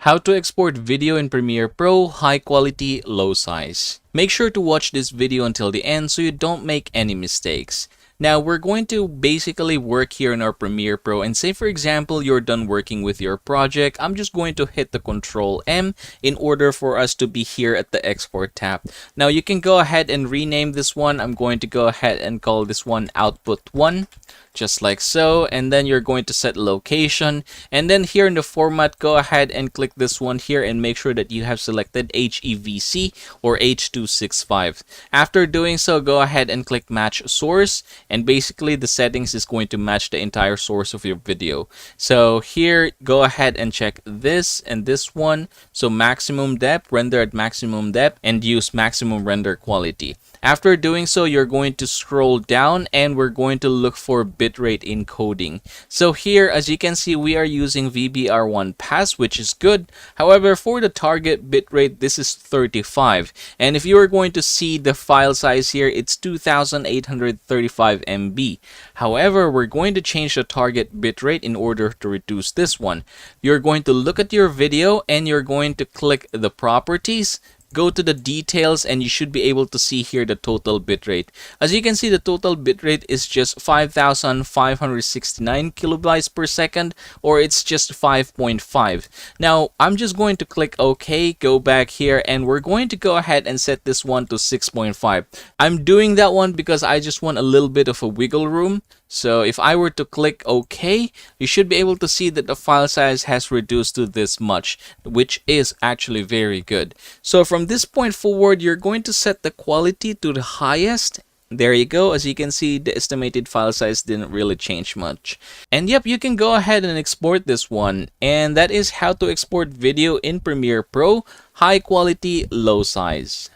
How to export video in Premiere Pro, high quality, low size. Make sure to watch this video until the end so you don't make any mistakes. Now we're going to basically work here in our Premiere Pro, and say for example you're done working with your project. I'm just going to hit the Control M in order for us to be here at the Export tab. Now you can go ahead and rename this one. I'm going to go ahead and call this one Output 1. Just like so, and then you're going to set location, and then here in the format, go ahead and click this one here and make sure that you have selected HEVC or H265. After doing so, go ahead and click match source, and basically the settings is going to match the entire source of your video. So here, go ahead and check this and this one. So maximum depth, render at maximum depth, and use maximum render quality. After doing so, you're going to scroll down and we're going to look for bitrate encoding. So here, as you can see, we are using VBR1 pass, which is good. However, for the target bitrate, this is 35. And if you are going to see the file size here, it's 2835 MB. However, we're going to change the target bitrate in order to reduce this one. You're going to look at your video and you're going to click the properties. Go to the details and you should be able to see here the total bitrate. As you can see, the total bitrate is just 5,569 kilobytes per second, or it's just 5.5. Now, I'm just going to click OK, go back here, and we're going to go ahead and set this one to 6.5. I'm doing that one because I just want a little bit of a wiggle room. So if I were to click OK, you should be able to see that the file size has reduced to this much, which is actually very good. So from this point forward, you're going to set the quality to the highest. There you go. As you can see, the estimated file size didn't really change much. And yep, you can go ahead and export this one. And that is how to export video in Premiere Pro, high quality, low size.